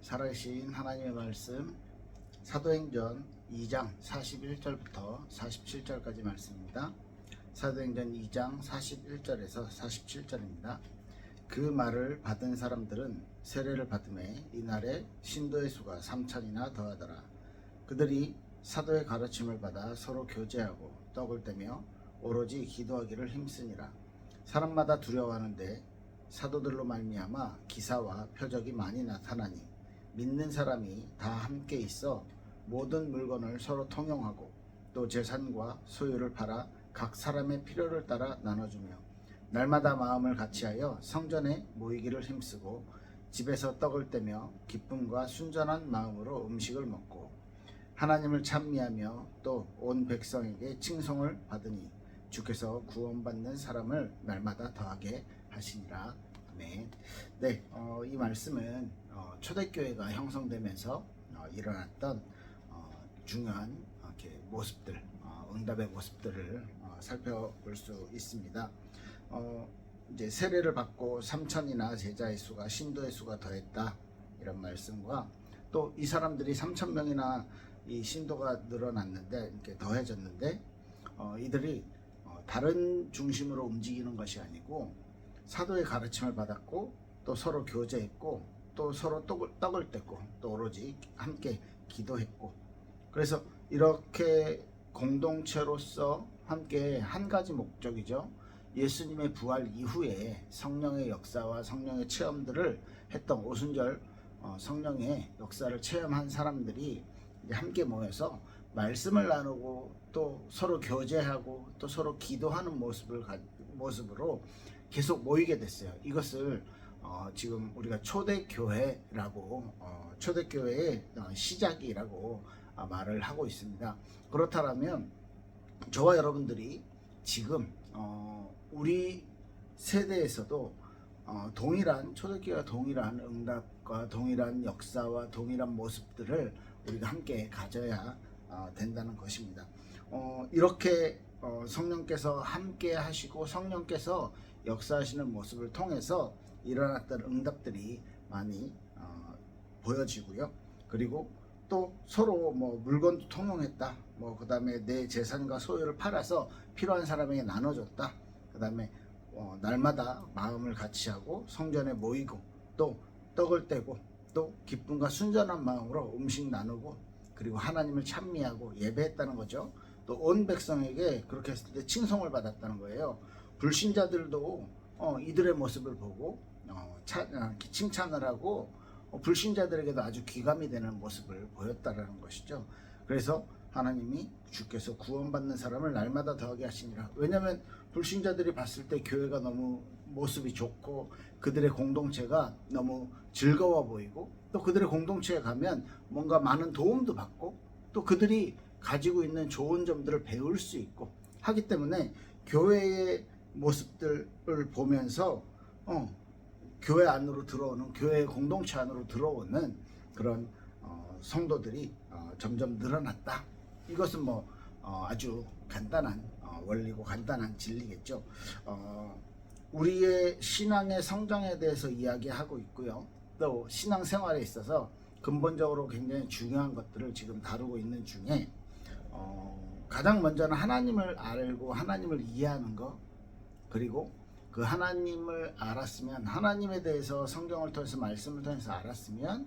살아계신 하나님의 말씀 사도행전 2장 41절부터 47절까지 말씀입니다. 사도행전 2장 41절에서 47절입니다. 그 말을 받은 사람들은 세례를 받음에 이날에 신도의 수가 3천이나 더하더라. 그들이 사도의 가르침을 받아 서로 교제하고 떡을 떼며 오로지 기도하기를 힘쓰니라. 사람마다 두려워하는데 사도들로 말미암아 기사와 표적이 많이 나타나니 믿는 사람이 다 함께 있어 모든 물건을 서로 통용하고 또 재산과 소유를 팔아 각 사람의 필요를 따라 나눠주며 날마다 마음을 같이하여 성전에 모이기를 힘쓰고 집에서 떡을 떼며 기쁨과 순전한 마음으로 음식을 먹고 하나님을 찬미하며 또 온 백성에게 칭송을 받으니 주께서 구원받는 사람을 날마다 더하게 하시니라. 아멘. 네, 이 말씀은 초대교회가 형성되면서 일어났던 중요한 모습들, 응답의 모습들을 살펴볼 수 있습니다. 이제 세례를 받고 3천이나 제자의 수가 신도의 수가 더했다 이런 말씀과 또 이 사람들이 3,000명이나 이 신도가 늘어났는데 이렇게 더해졌는데 이들이 다른 중심으로 움직이는 것이 아니고 사도의 가르침을 받았고 또 서로 교제했고 또 서로 떡을 뗐고 또 오로지 함께 기도했고 그래서 이렇게 공동체로서 함께 한 가지 목적이죠. 예수님의 부활 이후에 성령의 역사와 성령의 체험들을 했던 오순절 성령의 역사를 체험한 사람들이 이제 함께 모여서 말씀을 나누고 또 서로 교제하고 또 서로 기도하는 모습으로 계속 모이게 됐어요. 이것을 지금 우리가 초대교회라고 초대교회의 시작이라고 말을 하고 있습니다. 그렇다면 저와 여러분들이 지금 우리 세대에서도 동일한 초대교회와 동일한 응답과 동일한 역사와 동일한 모습들을 우리가 함께 가져야 된다는 것입니다. 이렇게 성령께서 함께 하시고 성령께서 역사하시는 모습을 통해서 일어났던 응답들이 많이 보여지고요. 그리고 또 서로 물건도 통용했다. 그 다음에 내 재산과 소유를 팔아서 필요한 사람에게 나눠줬다. 그 다음에 날마다 마음을 같이하고 성전에 모이고 또 떡을 떼고 또 기쁨과 순전한 마음으로 음식 나누고 그리고 하나님을 찬미하고 예배했다는 거죠. 또 온 백성에게 그렇게 했을 때 칭송을 받았다는 거예요. 불신자들도 이들의 모습을 보고 칭찬을 하고 불신자들에게도 아주 귀감이 되는 모습을 보였다라는 것이죠. 그래서 하나님이 주께서 구원받는 사람을 날마다 더하게 하시니라. 왜냐하면 불신자들이 봤을 때 교회가 너무 모습이 좋고 그들의 공동체가 너무 즐거워 보이고 또 그들의 공동체에 가면 뭔가 많은 도움도 받고 또 그들이 가지고 있는 좋은 점들을 배울 수 있고 하기 때문에 교회의 모습들을 보면서 교회 안으로 들어오는 교회 공동체 안으로 들어오는 그런 성도들이 점점 늘어났다. 이것은 아주 간단한 원리고 간단한 진리겠죠. 우리의 신앙의 성장에 대해서 이야기하고 있고요. 또 신앙생활에 있어서 근본적으로 굉장히 중요한 것들을 지금 다루고 있는 중에 가장 먼저는 하나님을 알고 하나님을 이해하는 것, 그리고 그 하나님을 알았으면 하나님에 대해서 성경을 통해서 말씀을 통해서 알았으면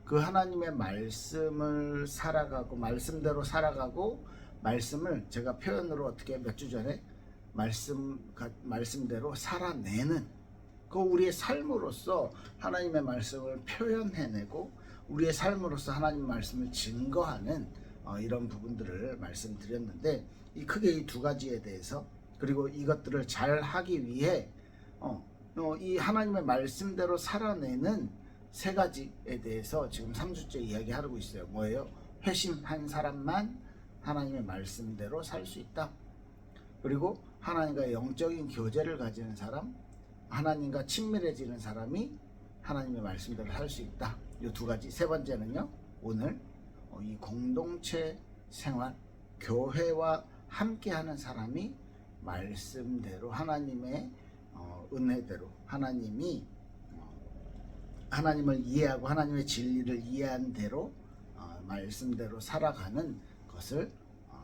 그 하나님의 말씀을 살아가고 말씀대로 살아가고 말씀을 제가 표현으로 어떻게 몇 주 전에 말씀대로 살아내는 그 우리의 삶으로서 하나님의 말씀을 표현해내고 우리의 삶으로서 하나님의 말씀을 증거하는 이런 부분들을 말씀드렸는데 크게 이 두 가지에 대해서 그리고 이것들을 잘 하기 위해 이 하나님의 말씀대로 살아내는 세 가지에 대해서 지금 3주째 이야기하고 있어요. 뭐예요? 회심한 사람만 하나님의 말씀대로 살 수 있다. 그리고 하나님과 영적인 교제를 가지는 사람, 하나님과 친밀해지는 사람이 하나님의 말씀대로 살 수 있다. 이 두 가지. 세 번째는요, 오늘 이 공동체 생활, 교회와 함께하는 사람이 말씀대로 하나님의 은혜대로 하나님이 하나님을 이해하고 하나님의 진리를 이해한 대로 말씀대로 살아가는 것을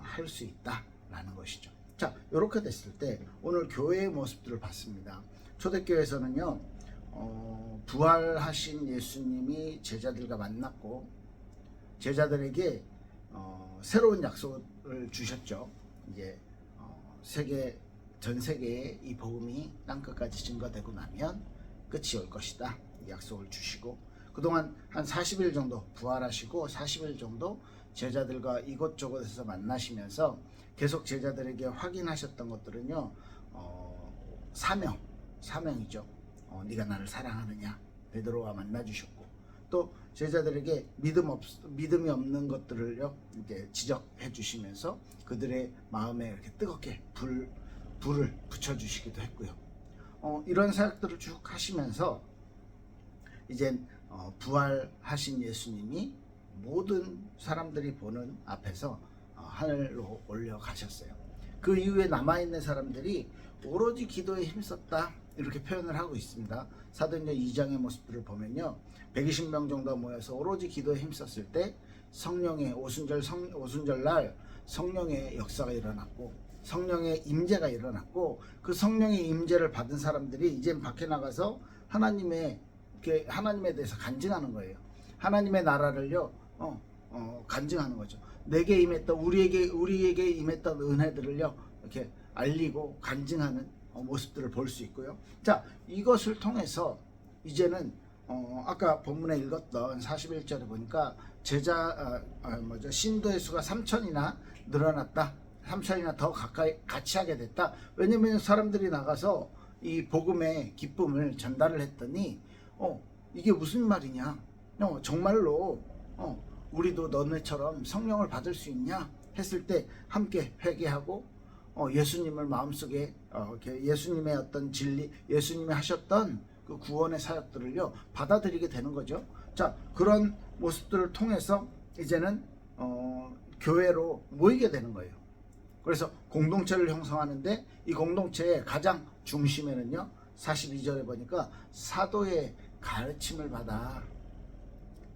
할 수 있다라는 것이죠. 자, 이렇게 됐을 때 오늘 교회의 모습들을 봤습니다. 초대교회에서는요, 부활하신 예수님이 제자들과 만났고 제자들에게 새로운 약속을 주셨죠. 이제 전 세계에 이 복음이 땅끝까지 증거되고 나면 끝이 올 것이다, 이 약속을 주시고, 그동안 한 40일 정도 부활하시고 40일 정도 제자들과 이곳저곳에서 만나시면서 계속 제자들에게 확인하셨던 것들은요, 사명이죠. 네가 나를 사랑하느냐, 베드로와 만나 주셨고, 또 제자들에게 믿음이 없는 것들을요 이제 지적해 주시면서 그들의 마음에 이렇게 뜨겁게 불을 붙여 주시기도 했고요. 이런 사역들을 쭉 하시면서 이제 부활하신 예수님이 모든 사람들이 보는 앞에서 하늘로 올려가셨어요. 그 이후에 남아있는 사람들이 오로지 기도에 힘썼다, 이렇게 표현을 하고 있습니다. 사도행전 2장의 모습들을 보면요, 120명 정도 모여서 오로지 기도에 힘썼을 때 성령의 오순절 날 성령의 역사가 일어났고 성령의 임재가 일어났고, 그 성령의 임재를 받은 사람들이 이제 밖에 나가서 하나님에 대해서 간증하는 거예요. 하나님의 나라를요 간증하는 거죠. 내게 임했던 우리에게 임했던 은혜들을요 이렇게 알리고 간증하는 모습들을 볼 수 있고요. 자, 이것을 통해서 이제는 아까 본문에 읽었던 41절에 보니까 신도의 수가 3천이나 늘어났다, 3천이나 더 가까이 같이 하게 됐다. 왜냐면 사람들이 나가서 이 복음의 기쁨을 전달을 했더니 이게 무슨 말이냐, 정말로 우리도 너네처럼 성령을 받을 수 있냐 했을 때 함께 회개하고 예수님을 마음속에 예수님의 어떤 진리, 예수님이 하셨던 그 구원의 사역들을요 받아들이게 되는 거죠. 자, 그런 모습들을 통해서 이제는 교회로 모이게 되는 거예요. 그래서 공동체를 형성하는데 이 공동체의 가장 중심에는요 42절에 보니까 사도의 가르침을 받아,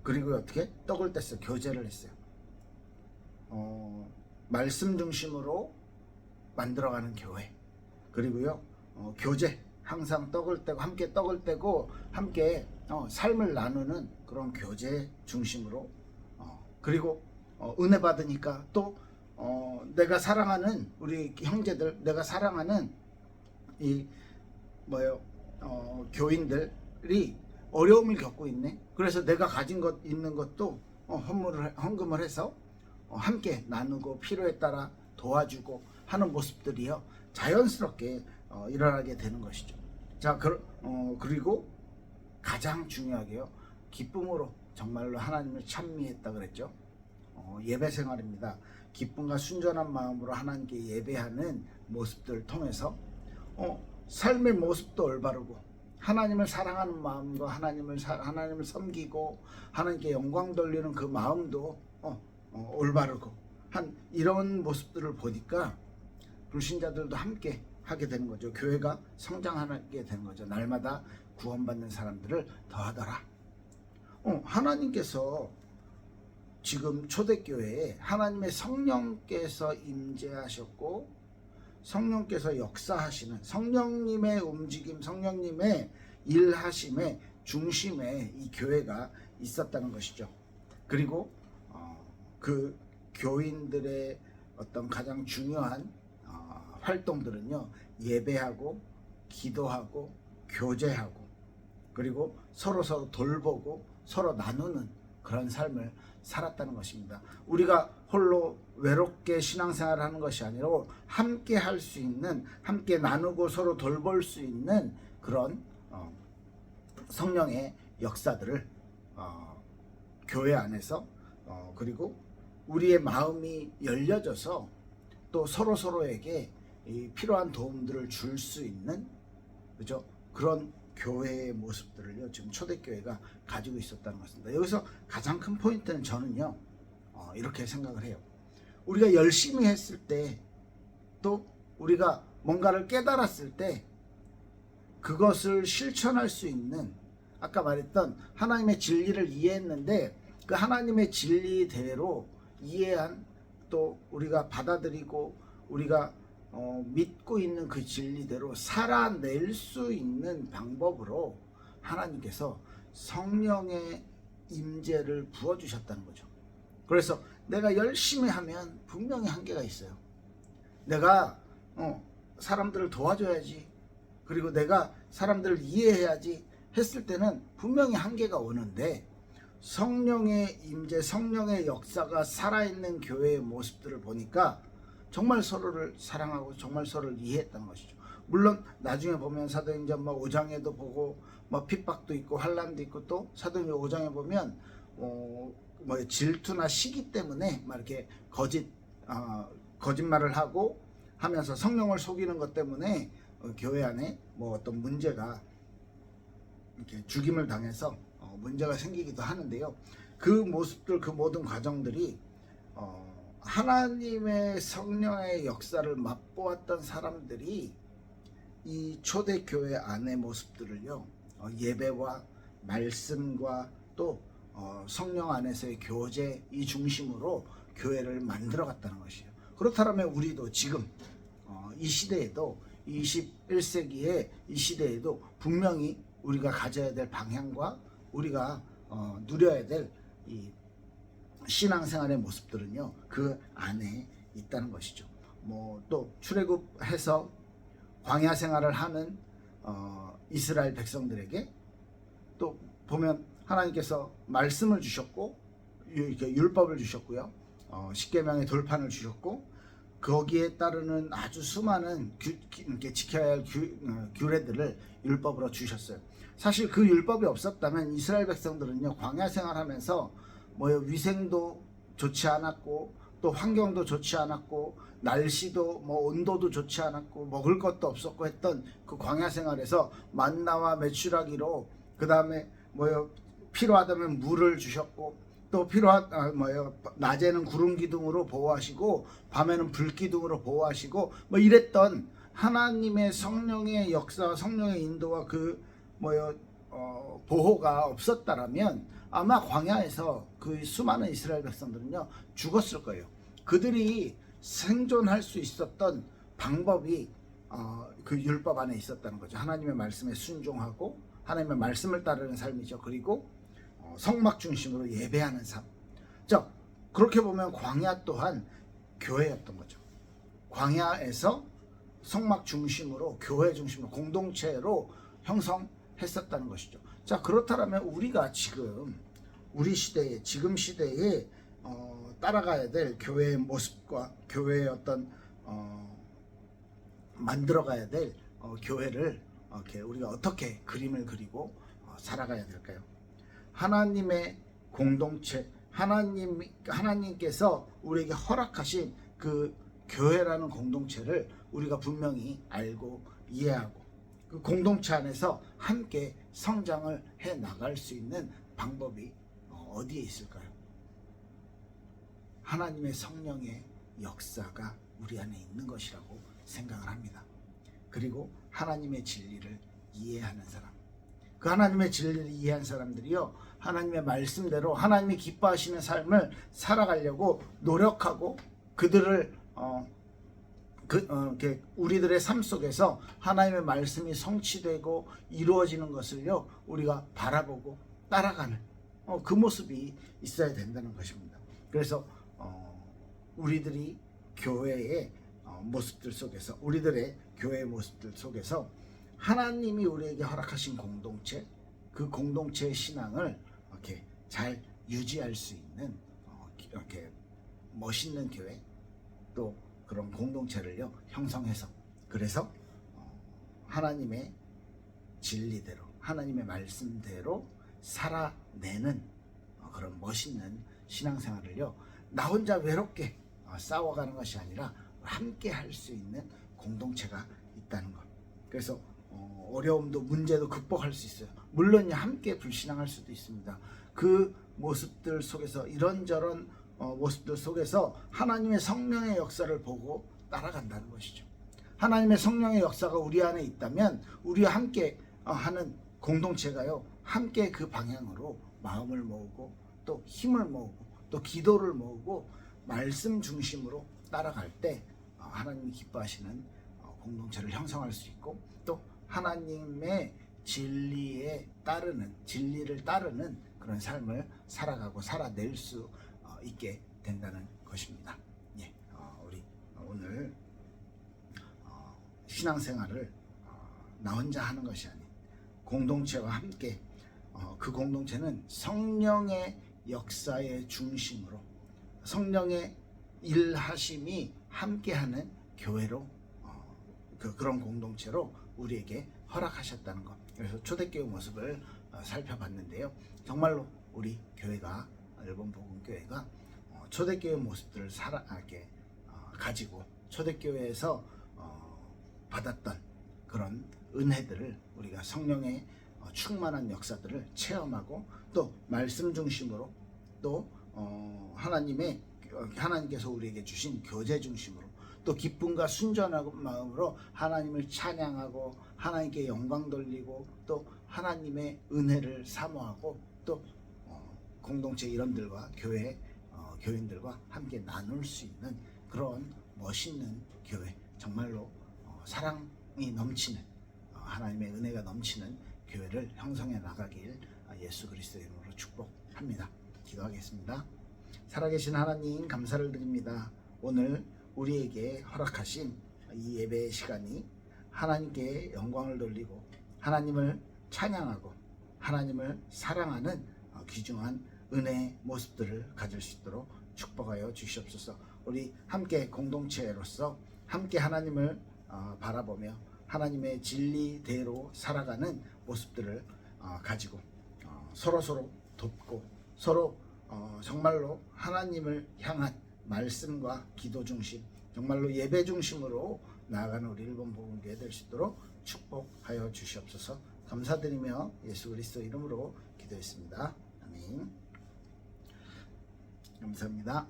그리고 어떻게 떡을 뗐어요. 교제를 했어요. 말씀 중심으로 만들어가는 교회, 그리고요 교제, 항상 떡을 떼고 함께 떡을 떼고 함께 삶을 나누는 그런 교제 중심으로, 그리고 은혜 받으니까 또 내가 사랑하는 우리 형제들, 내가 사랑하는 이 교인들이 어려움을 겪고 있네. 그래서 내가 가진 것 있는 것도 헌금을 해서 함께 나누고 필요에 따라 도와주고 하는 모습들이요 자연스럽게 일어나게 되는 것이죠. 자, 그리고 가장 중요하게요, 기쁨으로 정말로 하나님을 찬미했다 그랬죠. 예배 생활입니다. 기쁨과 순전한 마음으로 하나님께 예배하는 모습들을 통해서 삶의 모습도 올바르고 하나님을 사랑하는 마음과 하나님을 섬기고 하나님께 영광 돌리는 그 마음도 올바르고 한 이런 모습들을 보니까 불신자들도 함께 하게 되는 거죠. 교회가 성장하게 되는 거죠. 날마다 구원받는 사람들을 더하더라. 하나님께서 지금 초대교회에 하나님의 성령께서 임재하셨고 성령께서 역사하시는, 성령님의 움직임, 성령님의 일하심의 중심에 이 교회가 있었다는 것이죠. 그리고 그 교인들의 어떤 가장 중요한 활동들은요, 예배하고 기도하고 교제하고 그리고 서로 돌보고 서로 나누는 그런 삶을 살았다는 것입니다. 우리가 홀로 외롭게 신앙생활을 하는 것이 아니라 함께 할 수 있는, 함께 나누고 서로 돌볼 수 있는 그런 성령의 역사들을 교회 안에서 그리고 우리의 마음이 열려져서 또 서로에게 필요한 도움들을 줄 수 있는, 그죠? 그런 교회의 모습들을요 지금 초대교회가 가지고 있었다는 것입니다. 여기서 가장 큰 포인트는 저는요 이렇게 생각을 해요. 우리가 열심히 했을 때, 또 우리가 뭔가를 깨달았을 때 그것을 실천할 수 있는 아까 말했던 하나님의 진리를 이해했는데 그 하나님의 진리대로 이해한 또 우리가 받아들이고 우리가 믿고 있는 그 진리대로 살아낼 수 있는 방법으로 하나님께서 성령의 임재를 부어주셨다는 거죠. 그래서 내가 열심히 하면 분명히 한계가 있어요. 내가 사람들을 도와줘야지, 그리고 내가 사람들을 이해해야지 했을 때는 분명히 한계가 오는데, 성령의 임재, 성령의 역사가 살아있는 교회의 모습들을 보니까 정말 서로를 사랑하고 정말 서로를 이해했다는 것이죠. 물론 나중에 보면 사도행전 5장에도 보고 핍박도 있고 환난도 있고, 또 사도행전 5장에 보면 질투나 시기 때문에 이렇게 거짓말을 하고 하면서 성령을 속이는 것 때문에 교회 안에 어떤 문제가 이렇게 죽임을 당해서 문제가 생기기도 하는데요. 그 모습들, 그 모든 과정들이 하나님의 성령의 역사를 맛보았던 사람들이 이 초대교회 안의 모습들을요, 예배와 말씀과 또 성령 안에서의 교제 이 중심으로 교회를 만들어 갔다는 것이에요. 그렇다면 우리도 지금 이 시대에도 21세기의 이 시대에도 분명히 우리가 가져야 될 방향과 우리가 누려야 될 이 신앙생활의 모습들은요, 그 안에 있다는 것이죠. 또 출애굽해서 광야 생활을 하는 이스라엘 백성들에게 또 보면 하나님께서 말씀을 주셨고 율법을 주셨고요, 십계명의 돌판을 주셨고, 거기에 따르는 아주 수많은 지켜야 할 규례들을 율법으로 주셨어요. 사실 그 율법이 없었다면 이스라엘 백성들은요, 광야 생활하면서 위생도 좋지 않았고, 또 환경도 좋지 않았고, 날씨도 온도도 좋지 않았고, 먹을 것도 없었고 했던 그 광야 생활에서 만나와 메추라기로, 그 다음에 필요하다면 물을 주셨고, 또 낮에는 구름 기둥으로 보호하시고 밤에는 불 기둥으로 보호하시고 이랬던 하나님의 성령의 역사와 성령의 인도와 그 보호가 없었다라면 아마 광야에서 그 수많은 이스라엘 백성들은요 죽었을 거예요. 그들이 생존할 수 있었던 방법이 그 율법 안에 있었다는 거죠. 하나님의 말씀에 순종하고 하나님의 말씀을 따르는 삶이죠. 그리고 성막 중심으로 예배하는 삶. 자, 그렇게 보면 광야 또한 교회였던 거죠. 광야에서 성막 중심으로, 교회 중심으로, 공동체로 형성했었다는 것이죠. 자, 그렇다면 우리가 지금 우리 시대에, 지금 시대에 따라가야 될 교회의 모습과 교회의 어떤 만들어가야 될 교회를 우리가 어떻게 그림을 그리고 살아가야 될까요? 하나님의 공동체, 하나님께서 우리에게 허락하신 그 교회라는 공동체를 우리가 분명히 알고 이해하고, 그 공동체 안에서 함께 성장을 해 나갈 수 있는 방법이 어디에 있을까요? 하나님의 성령의 역사가 우리 안에 있는 것이라고 생각을 합니다. 그리고 하나님의 진리를 이해하는 사람, 그 하나님의 진리를 이해한 사람들이요, 하나님의 말씀대로 하나님이 기뻐하시는 삶을 살아가려고 노력하고, 그들을 우리들의 삶 속에서 하나님의 말씀이 성취되고 이루어지는 것을요 우리가 바라보고 따라가는 그 모습이 있어야 된다는 것입니다. 그래서 우리들이 교회의 모습들 속에서, 우리들의 교회의 모습들 속에서 하나님이 우리에게 허락하신 공동체, 그 공동체의 신앙을 이렇게 잘 유지할 수 있는 이렇게 멋있는 교회, 또 그런 공동체를요 형성해서, 그래서 하나님의 진리대로, 하나님의 말씀대로 살아내는 그런 멋있는 신앙생활을요 나 혼자 외롭게 싸워가는 것이 아니라 함께 할 수 있는 공동체가 있다는 것. 그래서 어려움도 문제도 극복할 수 있어요. 물론 함께 불신앙할 수도 있습니다. 그 모습들 속에서, 이런저런 모습들 속에서 하나님의 성령의 역사를 보고 따라간다는 것이죠. 하나님의 성령의 역사가 우리 안에 있다면 우리와 함께 하는 공동체가요 함께 그 방향으로 마음을 모으고 또 힘을 모으고 또 기도를 모으고 말씀 중심으로 따라갈 때 하나님이 기뻐하시는 공동체를 형성할 수 있고 또 하나님의 진리를 따르는 그런 삶을 살아가고 살아낼 수 있게 된다는 것입니다. 예, 우리 오늘 신앙생활을 나 혼자 하는 것이 아닌 공동체와 함께 그 공동체는 성령의 역사의 중심으로 성령의 일하심이 함께하는 교회로 그런 공동체로 우리에게 허락하셨다는 것. 그래서 초대교회 모습을 살펴봤는데요. 정말로 우리 교회가 일본 복음교회가 초대교회 모습들을 가지고 초대교회에서 받았던 그런 은혜들을 우리가 성령의 충만한 역사들을 체험하고 또 말씀 중심으로 또 하나님께서 우리에게 주신 교제 중심으로 또 기쁨과 순전한 마음으로 하나님을 찬양하고 하나님께 영광 돌리고 또 하나님의 은혜를 사모하고 또 공동체 일원들과 교인들과 함께 나눌 수 있는 그런 멋있는 교회, 정말로 사랑이 넘치는 하나님의 은혜가 넘치는 교회를 형성해 나가길 예수 그리스도의 이름으로 축복합니다. 기도하겠습니다. 살아계신 하나님 감사를 드립니다. 오늘 우리에게 허락하신 이 예배의 시간이 하나님께 영광을 돌리고 하나님을 찬양하고 하나님을 사랑하는 귀중한 은혜의 모습들을 가질 수 있도록 축복하여 주시옵소서. 우리 함께 공동체로서 함께 하나님을 바라보며 하나님의 진리대로 살아가는 모습들을 가지고 서로 돕고 서로 정말로 하나님을 향한 말씀과 기도 중심, 정말로 예배 중심으로 나아가는 우리 일본 복음교회 될 수 있도록 축복하여 주시옵소서. 감사드리며 예수 그리스도 이름으로 기도했습니다. 아멘. 감사합니다.